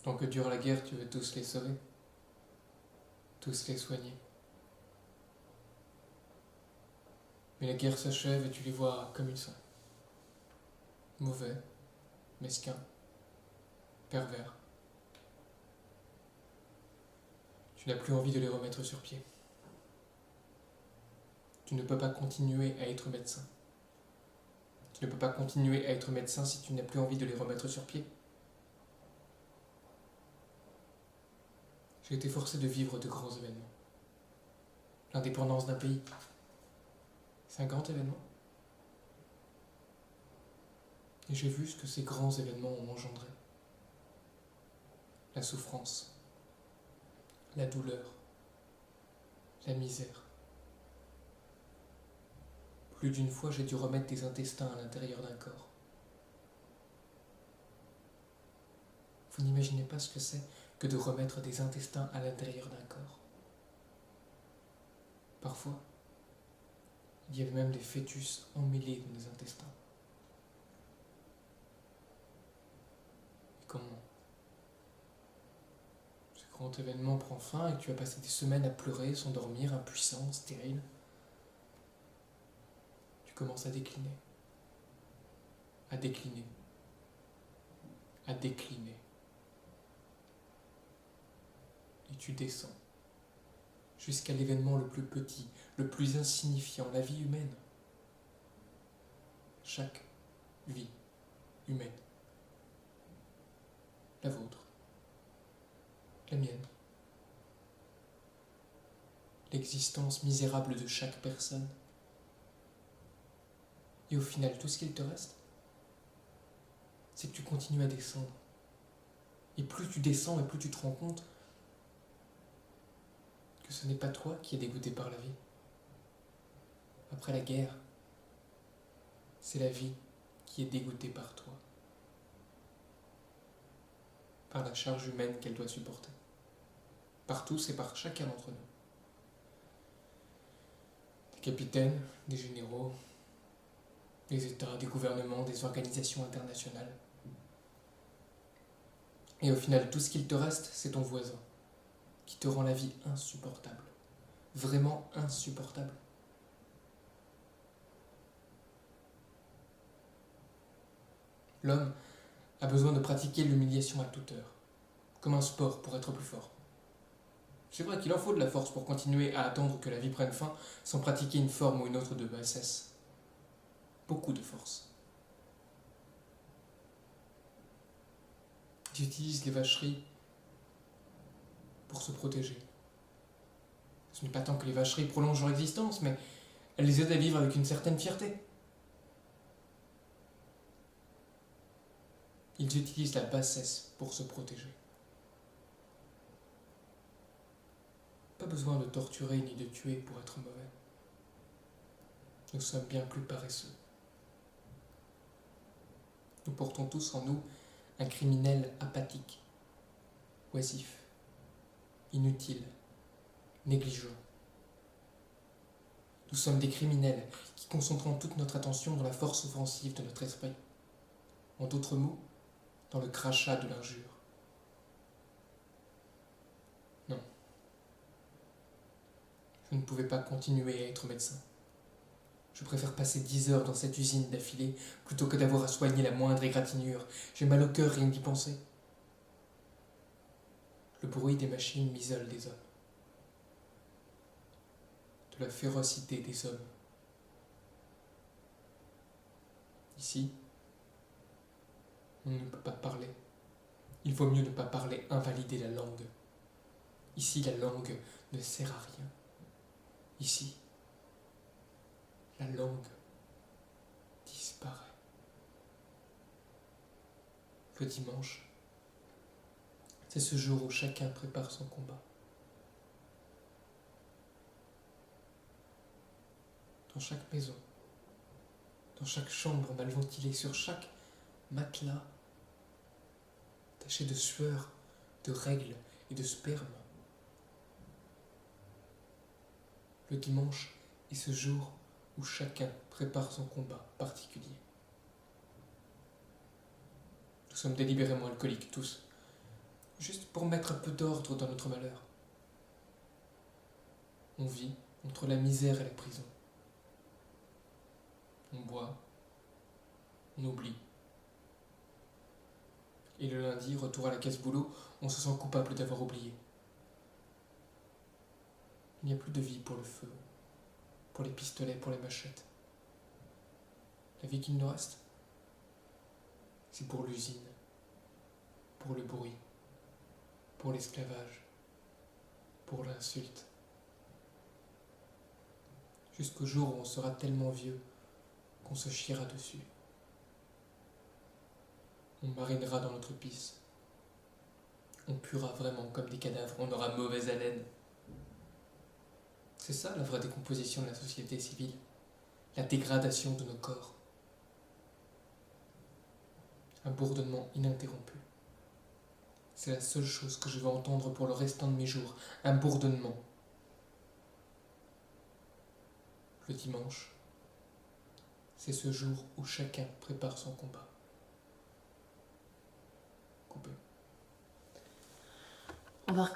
Tant que dure la guerre, tu veux tous les sauver, tous les soigner. Mais la guerre s'achève et tu les vois comme ils sont. Mauvais, mesquins, pervers. Tu n'as plus envie de les remettre sur pied. Tu ne peux pas continuer à être médecin. Tu ne peux pas continuer à être médecin si tu n'as plus envie de les remettre sur pied. J'ai été forcé de vivre de grands événements. L'indépendance d'un pays, c'est un grand événement. Et j'ai vu ce que ces grands événements ont engendré. La souffrance, la douleur, la misère. Plus d'une fois, j'ai dû remettre des intestins à l'intérieur d'un corps. Vous n'imaginez pas ce que c'est que de remettre des intestins à l'intérieur d'un corps. Parfois, il y avait même des fœtus emmêlés dans les intestins. Et comment ce grand événement prend fin et tu as passé des semaines à pleurer, sans dormir, impuissant, stérile. Tu commences à décliner. À décliner. À décliner. Et tu descends jusqu'à l'événement le plus petit, le plus insignifiant, la vie humaine. Chaque vie humaine. La vôtre. La mienne. L'existence misérable de chaque personne. Et au final, tout ce qu'il te reste, c'est que tu continues à descendre. Et plus tu descends et plus tu te rends compte que ce n'est pas toi qui es dégoûté par la vie. Après la guerre, c'est la vie qui est dégoûtée par toi. Par la charge humaine qu'elle doit supporter. Par tous et par chacun d'entre nous. Des capitaines, des généraux, des États, des gouvernements, des organisations internationales. Et au final, tout ce qu'il te reste, c'est ton voisin, qui te rend la vie insupportable. Vraiment insupportable. L'homme a besoin de pratiquer l'humiliation à toute heure, comme un sport pour être plus fort. C'est vrai qu'il en faut de la force pour continuer à attendre que la vie prenne fin sans pratiquer une forme ou une autre de bassesse. Beaucoup de force. Ils utilisent les vacheries pour se protéger. Ce n'est pas tant que les vacheries prolongent leur existence, mais elles les aident à vivre avec une certaine fierté. Ils utilisent la bassesse pour se protéger. Pas besoin de torturer ni de tuer pour être mauvais. Nous sommes bien plus paresseux. Nous portons tous en nous un criminel apathique, oisif, inutile, négligent. Nous sommes des criminels qui concentrons toute notre attention dans la force offensive de notre esprit. En d'autres mots, dans le crachat de l'injure. Non. Je ne pouvais pas continuer à être médecin. Je préfère passer 10 heures dans cette usine d'affilée plutôt que d'avoir à soigner la moindre égratignure. J'ai mal au cœur rien d'y penser. Le bruit des machines m'isole des hommes. De la férocité des hommes. Ici, on ne peut pas parler. Il vaut mieux ne pas parler, invalider la langue. Ici, la langue ne sert à rien. Ici, la langue disparaît. Le dimanche, c'est ce jour où chacun prépare son combat. Dans chaque maison, dans chaque chambre mal ventilée, sur chaque matelas, taché de sueur, de règles et de sperme. Le dimanche est ce jour où chacun prépare son combat particulier. Nous sommes délibérément alcooliques, tous. juste pour mettre un peu d'ordre dans notre malheur. On vit entre la misère et la prison. On boit, on oublie. Et le lundi, retour à la casse boulot, on se sent coupable d'avoir oublié. Il n'y a plus de vie pour le feu, pour les pistolets, pour les machettes. La vie qu'il nous reste, c'est pour l'usine, pour le bruit, pour l'esclavage, pour l'insulte. Jusqu'au jour où on sera tellement vieux qu'on se chiera dessus. On marinera dans notre pisse. On puera vraiment comme des cadavres, on aura mauvaise haleine. C'est ça la vraie décomposition de la société civile, la dégradation de nos corps. Un bourdonnement ininterrompu. C'est la seule chose que je veux entendre pour le restant de mes jours, un bourdonnement. Le dimanche, c'est ce jour où chacun prépare son combat. Coupé. On va